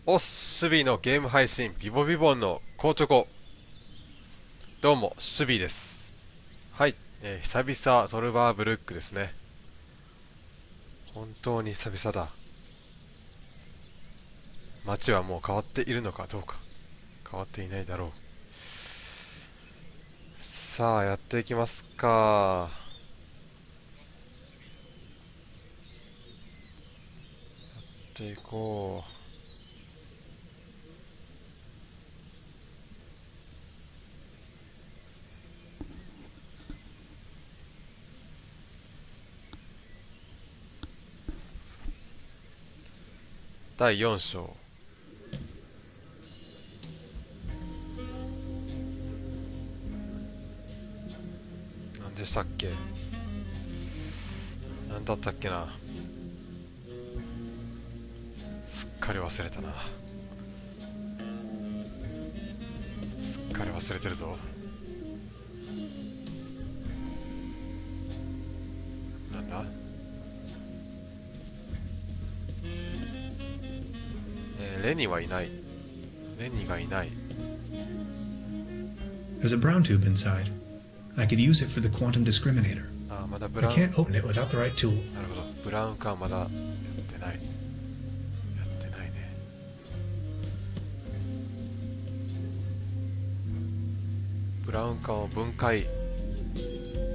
おっ、シュビーのゲーム配信ビボビボンのコーチョコ。どうもシュビーです。はい、久々トルバーブルックですね。本当に久々だ。街はもう変わっているのかどうか。変わっていないだろう。さあやっていきますか。やっていこう。第4章。何でしたっけ。何だったっけな。すっかり忘れたな。すっかり忘れてるぞ。なんだ。レニはいない。レニがいない。 There's a brown tube inside. I could use it for the quantum discriminator. あ、まだブラウン。 I can't open it without the right tool. なるほど。ブラウン管まだやってない。やってないね。ブラウン管を分解。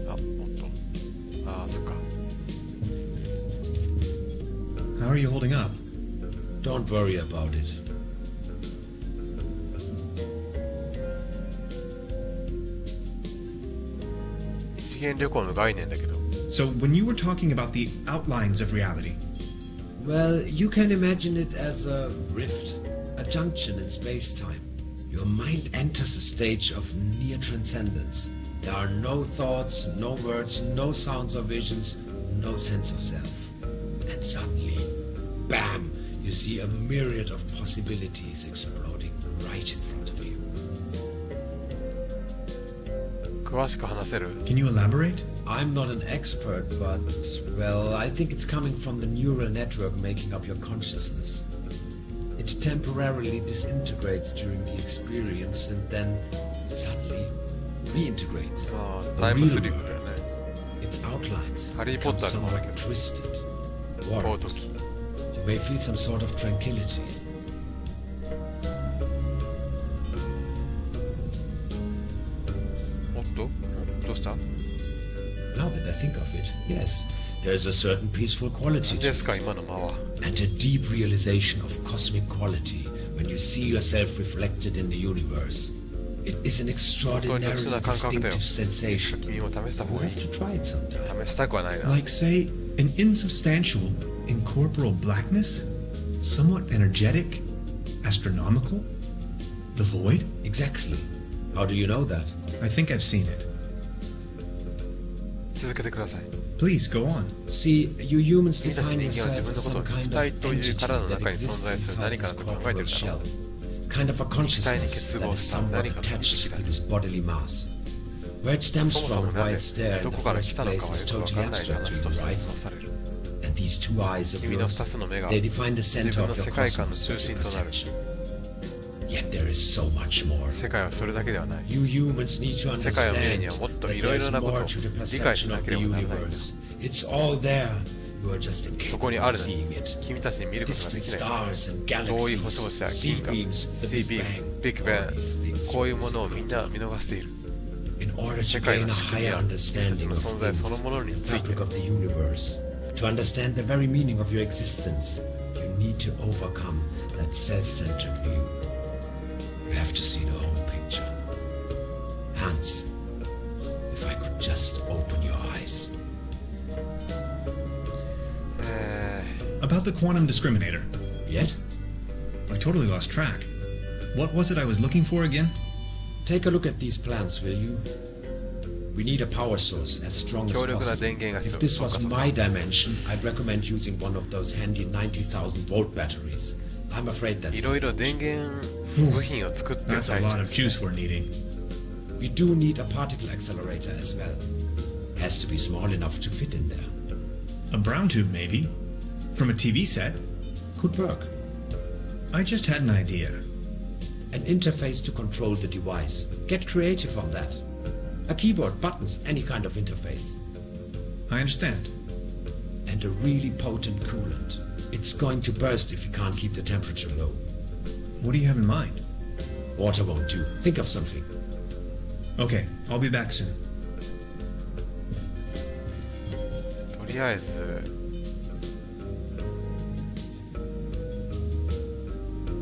あ、もっと。あ、そっか。 How are you holding up? Don't worry about it. 次元旅行の概念だけど。 So, when you were talking about the outlines of reality, Well, you can imagine it as a rift, a junction in space-time. Your mind enters a stage of near transcendence. There are no thoughts, no words, no sounds or visions, no sense of self. And suddenly, bam! You see a myriad of possibilities exploding right in front of you. 詳しく話せる？ can you elaborate? I'm not an expert, but, well, I think it's coming from the neural network making up your consciousness. It temporarily disintegrates during the experience and then suddenly reintegrates. ああ、 The タイム real スリップだよ world, ね。 its outlines ハリーポッ become ターの方だ somewhat けど。 twisted, ポー warped. トキー。 You may feel some sort of tranquility. おっと？どうした？ Now that I think of it, yes, there's a certain peaceful quality 何 to ですか it, 今の間は。 and a deep realization of cosmic quality when you see yourself reflected in the universe. It is an 本当に extraordinarily 特殊な感覚だよ。 distinctive いつか sensation. 君も試した方 You がい have い。 to try it sometime. 試したくはないな。 Like, say, an insubstantial, incorporeal blackness? Somewhat energetic? Astronomical? The void? Exactly. How do you know that? I think I've seen it. 続けてください。 Please, go on. See, you humans 君たち define 人間は自 yourself 分 as のことを some 肉 kind 体 of という entity 殻の that 中に存 exists 在する inside 何か this だと考えて corporeal るだろ shell. う。 Kind of a 肉体に consciousness 結 that 合 is した somewhat 何かの意 attached 識 to だ。 this bodily mass. Where it stems そもそも from, な why ぜ it's there in ど the こから first 来たの place かは is よくわ totally からない abstract 話 to と you, して right? 済まされる。 And these two eyes of 君の yours, 二つの目が they define the 自 center 分の of your 世界観の cosmos 中 of 心 your となる。 perception. Yet there is so much more. 世界はそれだけではない。 You humans need to 世界を見る understand にはもっと that いろい there's ろなことを more to the 理解し perception な of け the ればならないんだ。 universe. It's all there. You are just そこに incapable あ of るの seeing に it. 君たちに見ることがで Distant きない。 stars and 遠い星 galaxies, 々や sea 銀河、 beams, シ the ー Big ビー Bang, ム、ビッグ all バン、 these things こういう you ものを must みん know. な見逃している。 In order to 世界 gain の a 仕組み higher や君たち understanding の of 存在その things, ものに the ついて fabric of the universe, to understand the very meaning of your existence, you need to overcome that self-centered view. You have to see the whole picture. Hans, if I could just open your eyes. About the quantum discriminator. Yes? I totally lost track. What was it I was looking for again? Take a look at these plans, will you? We need a power source as strong as 強力な possible. 電源が必 If 要。 this そうか was そうか。 my dimension, I'd recommend using one of those handy 90,000 volt batteries. I'm afraid that's いろいろ電源部品を作ってる That's a 最 lot 中 of です juice ね。 we're needing. We do need a particle accelerator as well. Has to be small enough to fit in there. A brown tube, maybe. From a TV set. Could work. I just had an idea. An interface to control the device. Get creative on that. A keyboard, buttons, any kind of interface. I understand. And a really potent coolant. It's going to burst if you can't keep the temperature low. What do you have in mind? Water won't do. Think of something. Okay, I'll be back soon. とりあえず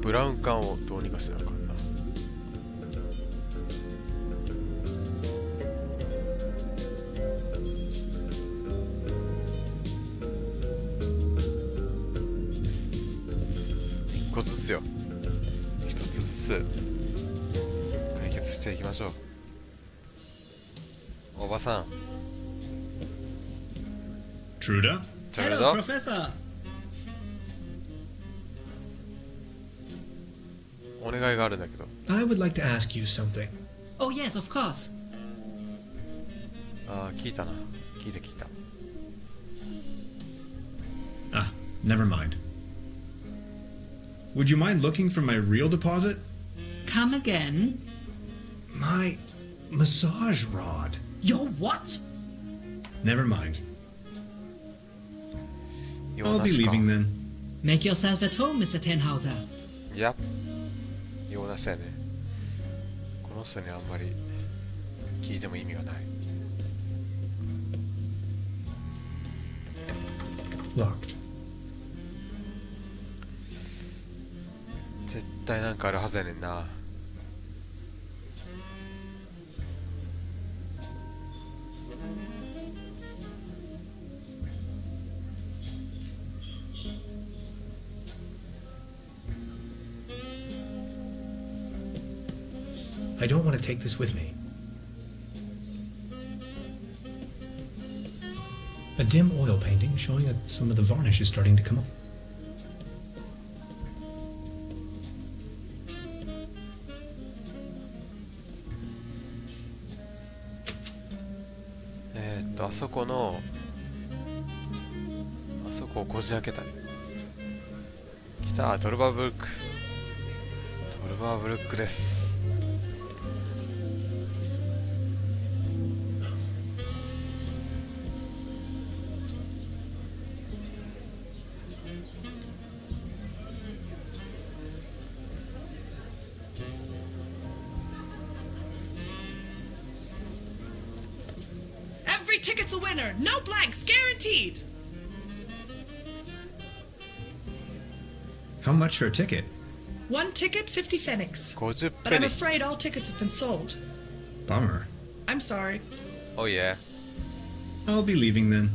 ブラウン管をどうにかしなあかんな。一個ずつよ。一つずつ解決していきましょう。おばさん。Truda? チャル Hello, ド Professor. お願いがあるんだけど。 I would like to ask you something. Oh, yes, of course. ああ、聞いたな。聞いた。 Ah, never mind. Would you mind looking for my real deposit? Come again. My massage rod. Your what? Never mind. 用 I'll な be しか。 leaving then. Make yourself at home, Mr. Tenhauser. いや、用なしやね。この人にあんまり聞いても意味がない。Locked. 絶対なんかあるはずやねんな。I don't want to take this with me. A dim oil painting showing that some of the varnish is starting to come up. .あそこのあそこをこじ開けたね。来た、トルバーブルック。トルバーブルックです。Every ticket's a winner. No blanks, guaranteed. How much for a ticket? One ticket, 50 pfennigs. 50 But I'm ペニ。 afraid all tickets have been sold. Bummer. I'm sorry. Oh yeah. I'll be leaving then.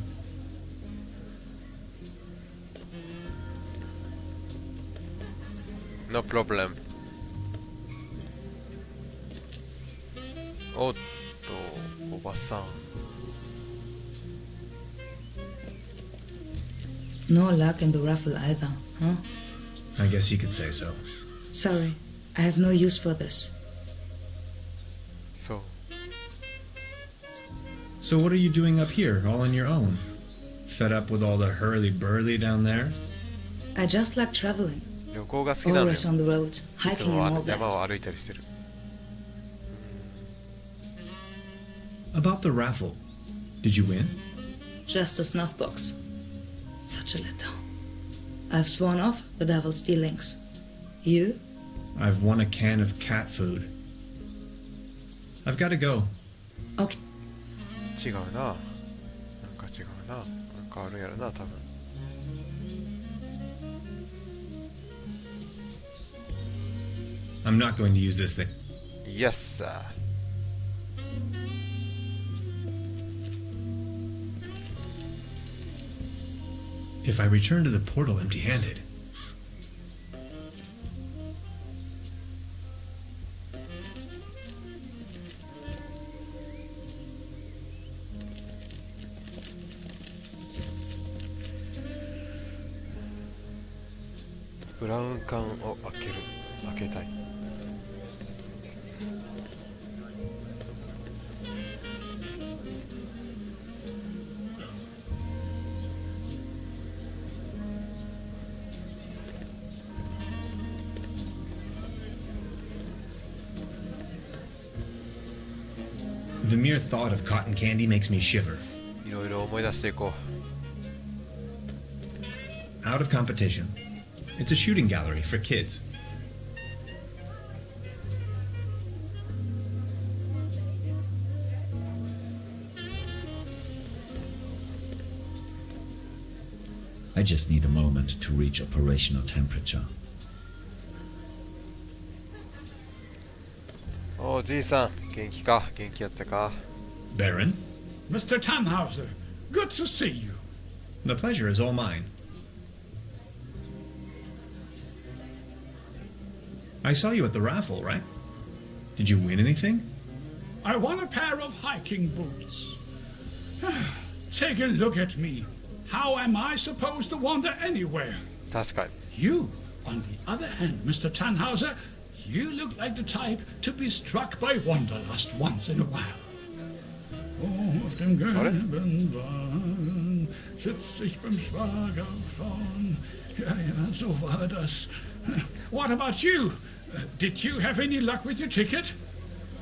No problem. おっと、おばさん。 No luck in the raffle either, huh? I guess you could say so. Sorry, I have no use for this. そう。 So what are you doing up here, all on your own? Fed up with all the hurly-burly down there? I just like traveling. 旅行が好きなのよ。 Always on the road, いつ hiking も and all 山 that. を歩いたりしてる。 About the raffle. Did you win? Just a snuff box. Such a letdown. I've sworn off the devil's dealings. You? I've won a can of cat food. I've got to go. Okay. 違うな。なんか違うな。なんかあるんやろな、多分。I'm not going to use this thing. Yes, sir. If I return to the portal empty-handed,「ブラウン管を開ける」「開けたい」The mere thought of cotton candy makes me shiver. いろいろ思い出していこ Out of competition. It's a shooting gallery for kids. I just need a moment to reach operational temperature. う。おうじいさん元気か？元気やったか？ Baron, Mr. Tannhauser, good to see you. the pleasure is all mine. I saw you at the raffle, right? Did you win anything? I won a pair of hiking boots. Take a look at me. How am I supposed to wander anywhere? 確かに。 You, on the other hand, Mr. Tannhauser, you look like the type to be struck by wanderlust once in a while. Oh, auf dem gelben Wagen sitzt ich beim Schwager vorn. Ja, so war das. What about you? Did you have any luck with your ticket?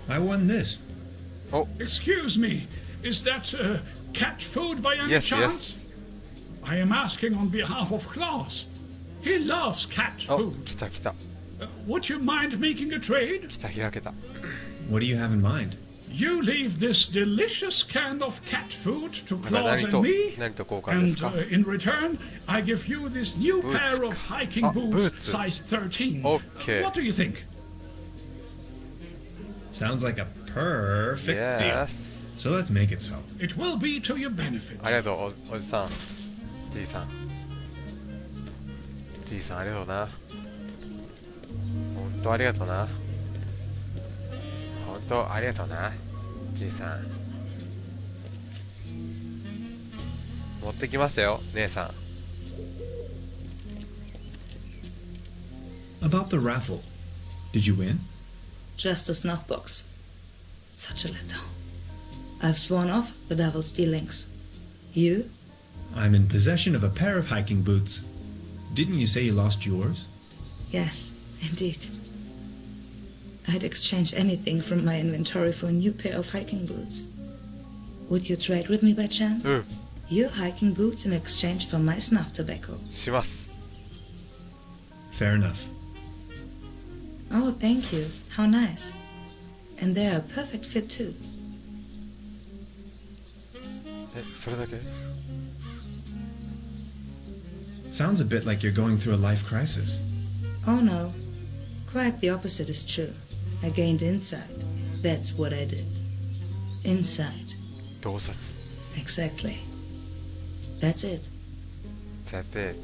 I won this. Excuse me, is that cat food by any Yes, chance? yes. I am asking on behalf of Klaus. He loves cat お food. 来た来た Would you mind making a trade? 来た開けた。 What do you have in mind? You leave this delicious can of cat food to なんか Klaus 何と and me, 何と交換です and か？ in return, I give you this new Boots. pair of hiking boots, boots. size 13. Okay. What do you think? Sounds like a perfect deal. Yes. So let's make it so. It will be to your benefit. ありがとうおじさんじいさんじいさんありがとうな本当ありがとうな本当ありがとうなじいさん持ってきましたよ姉さん About the raffle. Did you win? Just a snuff box. Such a letdown. I've sworn off the devil's dealings. You? I'm in possession of a pair of hiking boots. Didn't you say you lost yours? Yes, indeed. I'd exchange anything from my inventory for a new pair of hiking boots. Would you trade with me by chance? うん Your hiking boots in exchange for my snuff tobacco. します Fair enough. Oh, thank you. How nice. And they're a perfect fit too. えそれだけ Sounds a bit like you're going through a life crisis. Oh no. Quite the opposite is true. I gained insight. That's what I did. Insight. 洞察 Exactly. That's it. さて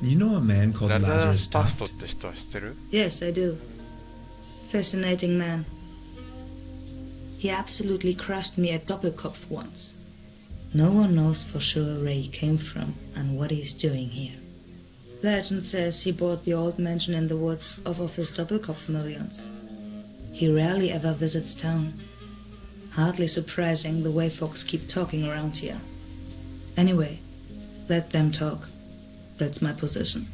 You know a man called ラザー Lazarus スタフト Taft? って人は知ってる Yes, I do. Fascinating man. He absolutely crushed me at Doppelkopf once. No one knows for sure where he came from and what he's doing here. Legend says he bought the old mansion in the woods off of his Doppelkopf millions. He rarely ever visits town. Hardly surprising the way folks keep talking around here. Anyway, let them talk. That's my position.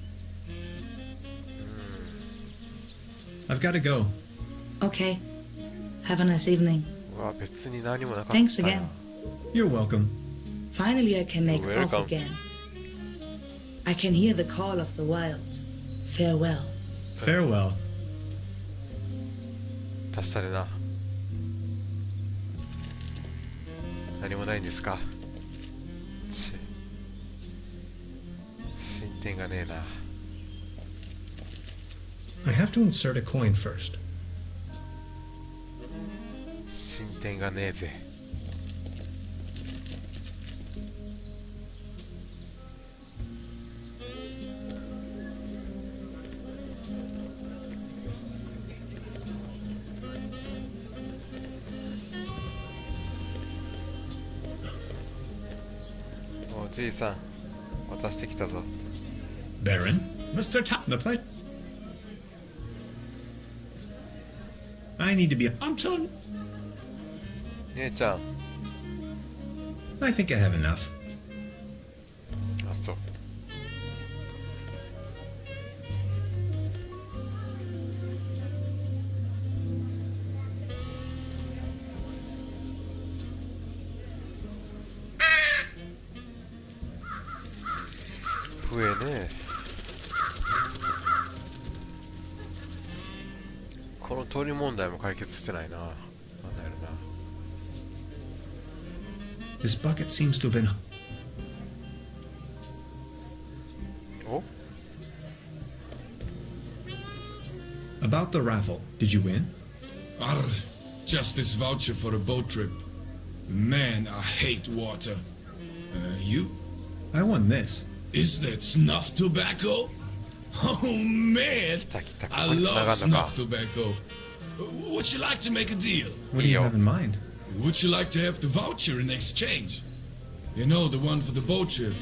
I've got to go. Okay. Have a nice evening. うわ別に何もなかった Thanks な again. You're welcome. Finally, I can make You're off welcome. again. I can hear the call of the wild. Farewell. Farewell. 達者でな何もないんですかち進展がねえな I have to insert a coin first. 進展がねえぜおじいさん渡してきたぞ Baron? Mr. Ta- The pleasure. I need to be. Until 姉ちゃん I think I have enough. あそう調理問題も解決してないな。なんだよな。 This bucket seems to have been. お About the raffle, did you win? Arr, just this voucher for a boat trip. Man, I hate water. You? I won this. Is that snuff tobacco? Oh man, 来た来た、こ I こに繋が love んのか。 snuff tobacco. Would you like to make a deal? What do you Yo. have in mind? Would you like to have the voucher in exchange? You know, the one for the boat trip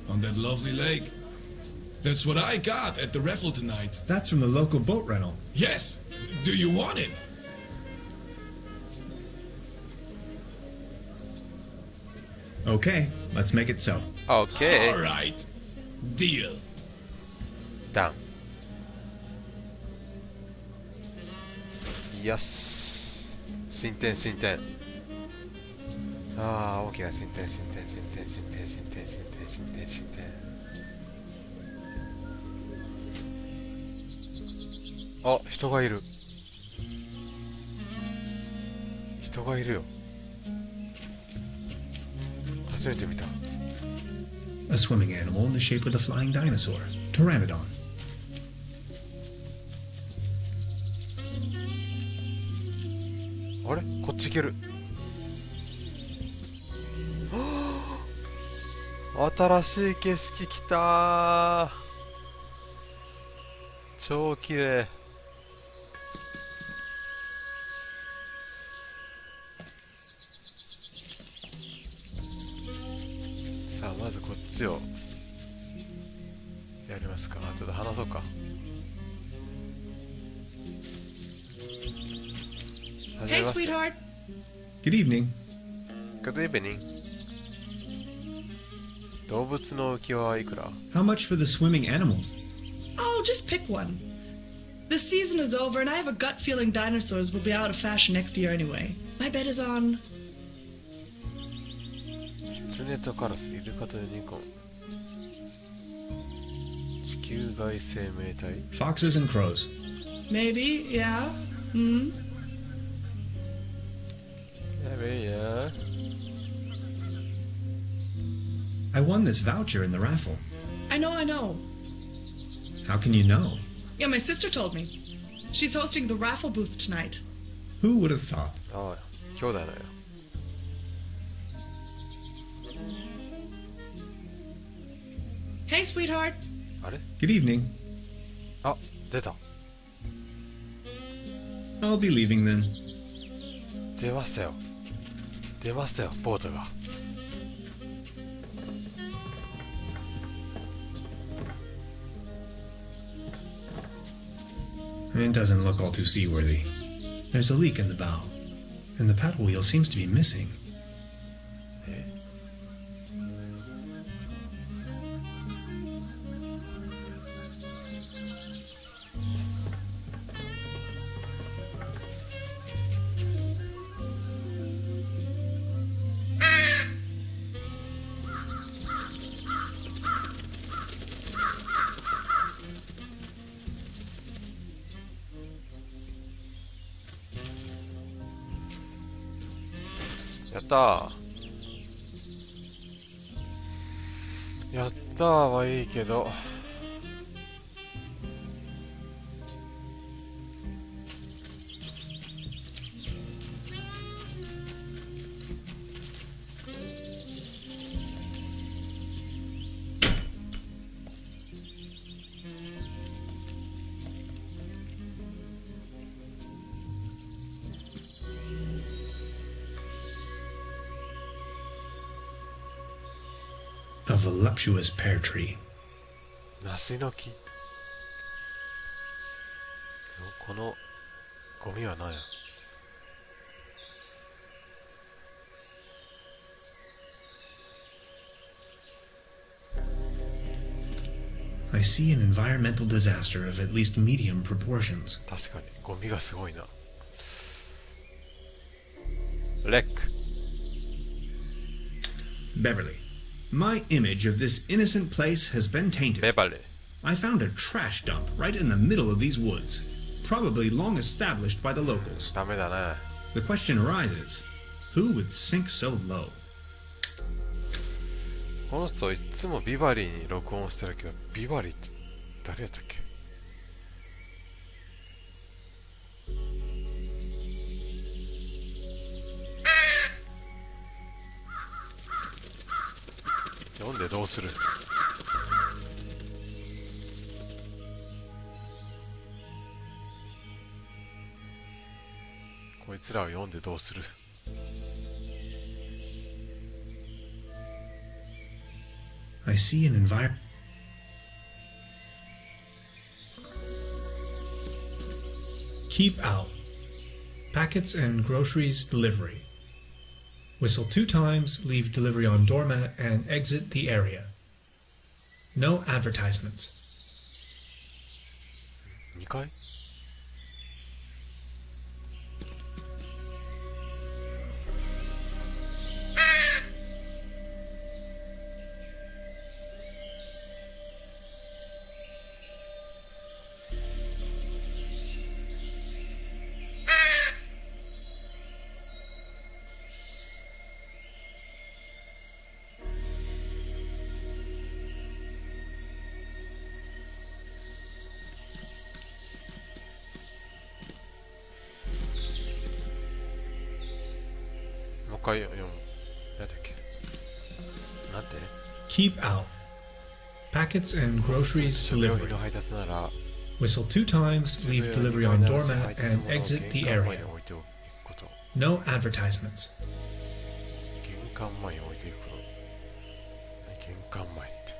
on that lovely lake. That's what I got at the raffle tonight. That's from the local boat rental. Yes. Do you want it? Okay, let's make it so. OK All right. Deal. ダン。よし。進展進展。ああ、大きな進展進展進展進展進展進展進展進展。あ、人がいる。人がいるよ。初めて見た。A swimming animal in the shape of the flying dinosaur, Pteranodon. あれこっち行ける。新しい景色来たー。超綺麗。さあまずこっちをやりますか。ちょっと話そうか。はじめ Hey, まして。 sweetheart. Good evening. Good evening. 動物の浮き輪はいくら？ How much for the swimming animals? Oh, just pick one. The season is over, and I have a gut feeling dinosaurs will be out of fashion next year anyway. My bet is on. キツネとカラス、イルカとユニコーン。地球外生命体？ Foxes and crows. Maybe, yeah. Hmm. やべえや。 I won this voucher in the raffle. I know, I know. How can you know? Yeah, my sister told me. She's hosting the raffle booth tonight. Who would have thought? ああ、兄弟だよ。Hey, sweetheart. あれ？ Good evening. あ、出た。 I'll be leaving then. 出ましたよ。出ましたよ、ボートが。It doesn't look all too seaworthy. There's a leak in the bow, and the paddle wheel seems to be missing. え？ やったー。やったーはいいけど。A voluptuous pear tree. 梨の木。このゴミは何や。 I see an environmental disaster of at least medium proportions. 確かにゴミがすごいな。レック。 Beverly, my image of this innocent place has been tainted. ベバレー。 I found a trash dump right in the middle of these woods. probably long established by the locals. ダメだね。 The question arises, who would sink so low? この人いつもビバリーに録音してるけど、ビバリーって誰やったっけ？読んでどうする？こいつらを読んでどうする？ I see an environment. Keep out. Packets and groceries delivery. Whistle 2 times, leave delivery on doormat, and exit the area. No advertisements. 2回？もう一回読む。何だっけ？なんて？ Keep out. Packets and groceries 食料品 delivery. の配達なら Whistle 2 times, leave delivery on doormat, and exit the 玄関前 area. に置いておくこと。 No advertisements. 玄関前に置いていくこと。玄関前って。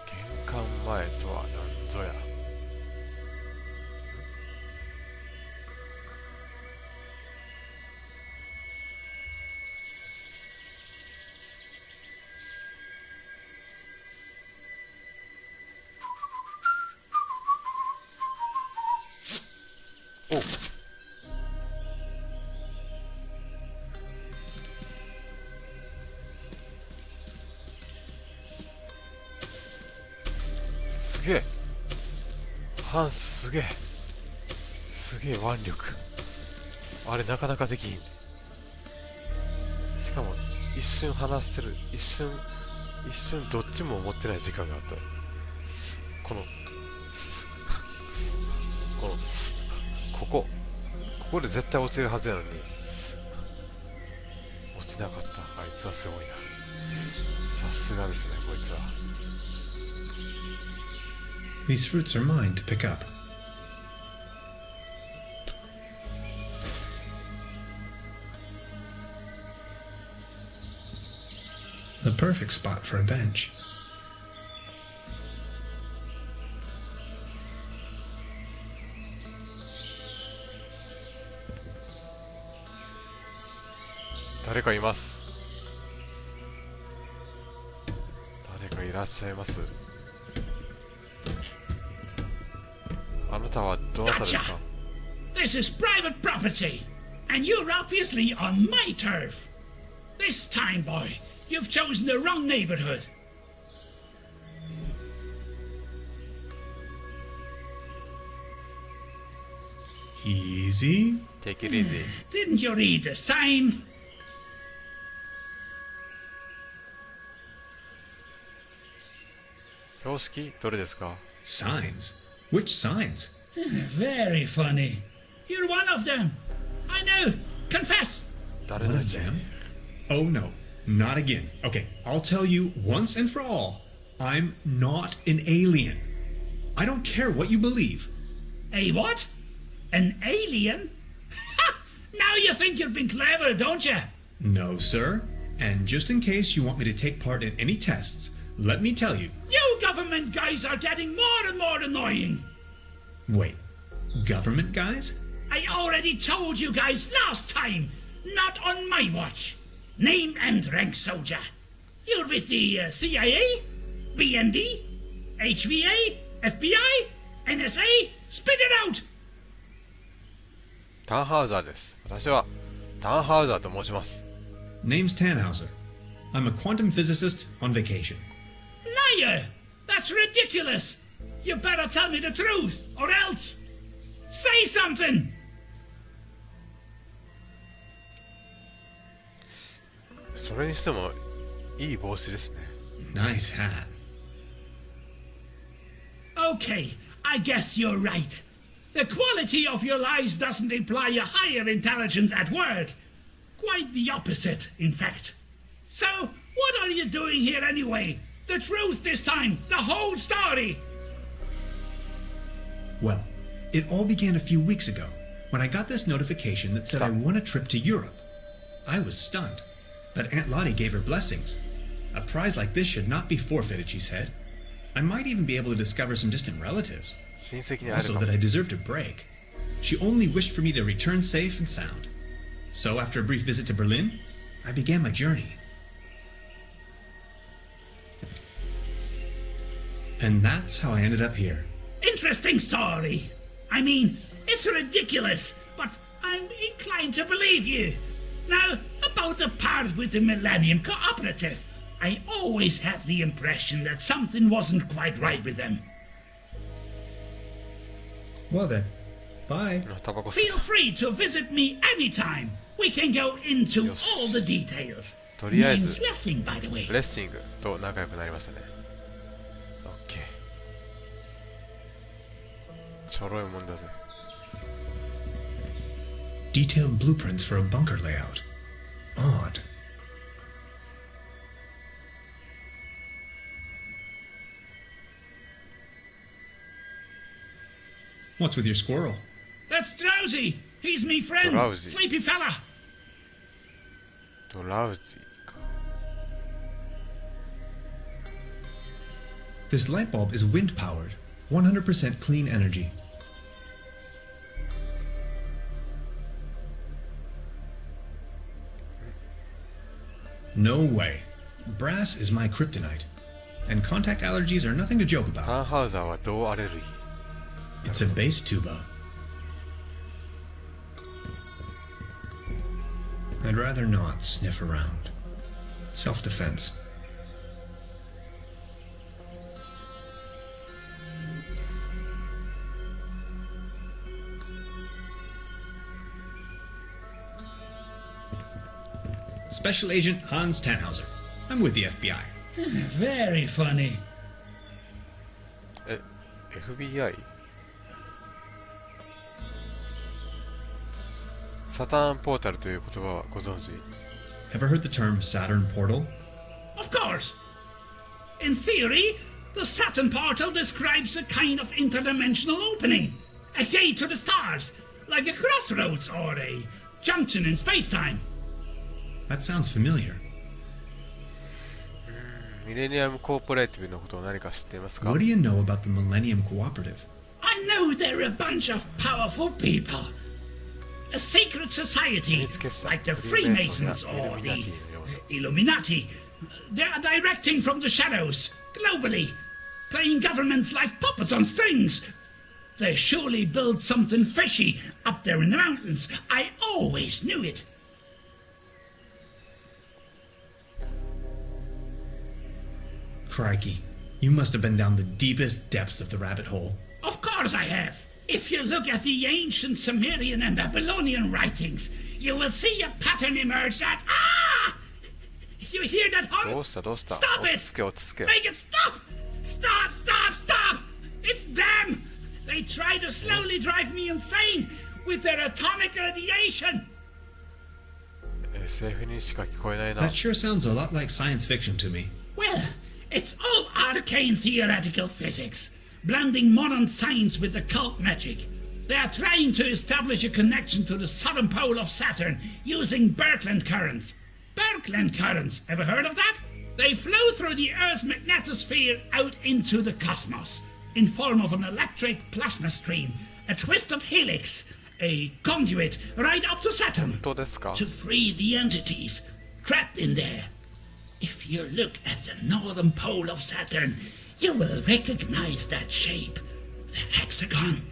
玄関前とは何ぞや。お、すげえ。ハンスすげえ。すげえ腕力。あれなかなかできん。しかも一瞬話してる。一瞬どっちも思ってない時間があった。このここで絶対落ちるはずなのに落ちなかった。あいつはすごいな。さすがですね、こいつは。 These fruits are mine to pick up. The perfect spot for a bench. 誰かいます。誰かいらっしゃいます。あなたはどなたですか？ This is private property, and you're obviously on my turf. This time, boy, you've chosen the wrong neighborhood. Easy. Take it easy. Didn't you read the sign? 標識どれですか？ Signs? Which signs? Very funny. You're one of them. I know. Confess. 誰 One の of 字？ them? Oh no, not again. Okay, I'll tell you once and for all. I'm not an alien. I don't care what you believe. A what? An alien? Now you think you've been clever, don't you? No, sir. And just in case you want me to take part in any tests, let me tell you. You government guys are getting more and more annoying. Wait, government guys? I already told you guys last time. Not on my watch. Name and rank soldier. You're with the CIA, BND, HVA, FBI, NSA. Spit it out. タンハウザーです。私はタンハウザーと申します。 Name's Tannhauser. I'm a quantum physicist on vacation. Liar! That's ridiculous! You better tell me the truth, or else... Say something! それにしてもいい帽子ですね。 Nice hat. Okay, I guess you're right. The quality of your lies doesn't imply a higher intelligence at work. Quite the opposite, in fact. So, what are you doing here anyway? The truth this time, the whole story! Well, it all began a few weeks ago when I got this notification that said I won a trip to Europe. I was stunned, but Aunt Lottie gave her blessings. A prize like this should not be forfeited, she said. I might even be able to discover some distant relatives. 親戚に会える Also かも。 that I deserved a break. She only wished for me to return safe and sound. So after a brief visit to Berlin, I began my journey. And that's how I ended up here. Interesting story. I mean, it's ridiculous, but I'm inclined to believe you. Now, about the part with the Millennium Cooperative. I always had the impression that something wasn't quite right with them. Well then, bye. タバコ吸っ Feel free to visit me anytime. We can go into all the details. とりあえず Name's Lessing, by the way. レッシングと仲良くなりましたね。OK。ちょろいもんだぜ。 Detailed blueprints for a bunker layout. Odd. What's with your squirrel? That's Drowsy. He's me friend. Drowsy. Sleepy fella. ドラウジーか。 This light bulb is wind powered, 100% clean energy. No way. Brass is my kryptonite, and contact allergies are nothing to joke タ about. ンハウザーは銅アレルギー。 It's a bass tuba. I'd rather not sniff around. Self-defense. Special Agent Hans Tannhauser. I'm with the FBI. Very funny. え、FBI？ サターンポータルという言葉はご存知？ Ever heard the term Saturn portal? Of course. In theory, the Saturn portal describes a kind of interdimensional opening. A gate to the stars, like a crossroads or a junction in space-time. That sounds familiar. ミレニアムコーポレーティブのことを何か知っていますか？ What do you know about the Millennium Cooperative? I know they're a bunch of powerful people. A secret society, like the Freemasons or the Illuminati. They are directing from the shadows, globally, playing governments like puppets on strings. They surely built something fishy up there in the mountains. I always knew it. Crikey, you must have been down the deepest depths of the rabbit hole. Of course I have. If you look at the ancient Sumerian and Babylonian writings, you will see a pattern emerge that... Ah! You hear that hum? どうしたどうした？ Stop 落 it! ち着け落ち着け。 Make it stop! Stop, stop, stop! It's them! They try to slowly drive me insane with their atomic radiation! SF にしか聞こえないな。 That sure sounds a lot like science fiction to me. Well, it's all arcane theoretical physics, blending modern science with occult magic. They are trying to establish a connection to the southern pole of Saturn using Birkeland currents. Birkeland currents, ever heard of that? They flow through the Earth's magnetosphere out into the cosmos in form of an electric plasma stream, a twisted helix, a conduit right up to Saturn 本当ですか？ to free the entities trapped in there. If you look at the northern pole of Saturn, you will recognize that shape, the hexagon.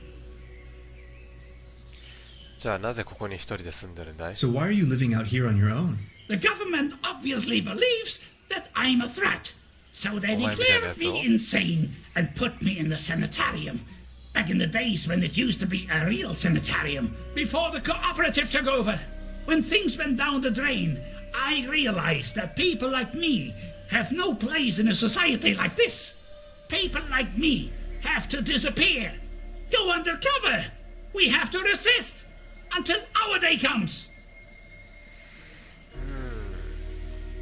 じじゃあなぜここに一人で住んでるんだい？ So why are you living out here on your own? The government obviously believes that I'm a threat, so they Oh, I'm declared dead, me that's insane and put me in the sanitarium. Back in the days when it used to be a real sanitarium, before the cooperative took over. When things went down the drain, I realized that people like me have no place in a society like this. People like me have to disappear, go undercover. We have to resist until our day comes.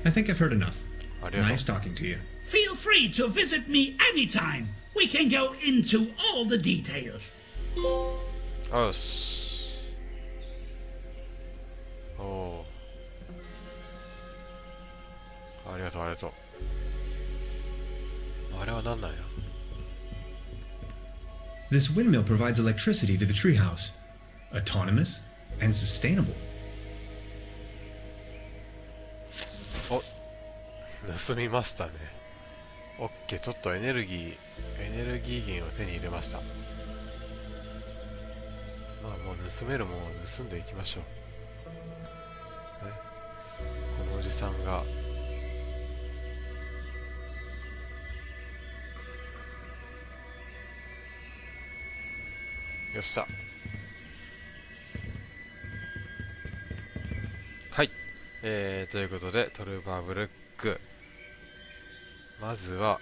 I think I've heard enough. ありがとう。 Nice talking to you. Feel free to visit me anytime. We can go into all the details. よし。おお。ありがとうありがとう。あれは何なんや？ This windmill provides electricity to the treehouse. Autonomous and sustainable. お、盗みましたね。オッケー、ちょっとエネルギー源を手に入れました。まあもう盗めるものを盗んでいきましょう。ね、このおじさんがよっしゃ。はい、ということでトルバーブルック、まずは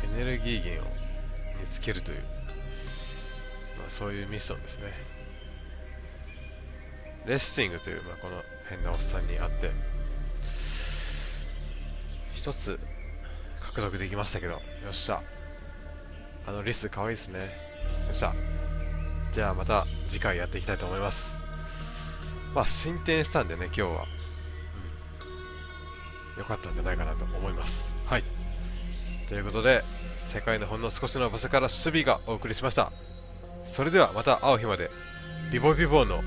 エネルギー源を見つけるという、まあ、そういうミッションですね。レッシングという、まあ、この変なおっさんにあって一つ獲得できましたけど、よっしゃ。あのリスかわいいですね。よっしゃ。じゃあまた次回やっていきたいと思います。まあ進展したんでね、今日は、良かったんじゃないかなと思います。はい、ということで世界のほんの少しの場所から守備がお送りしました。それではまた会う日まで、ビボビボの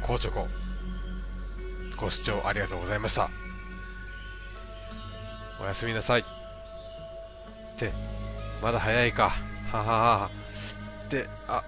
コーチョコ、ご視聴ありがとうございました。おやすみなさい。ってまだ早いか、はははは。で、あ、まだ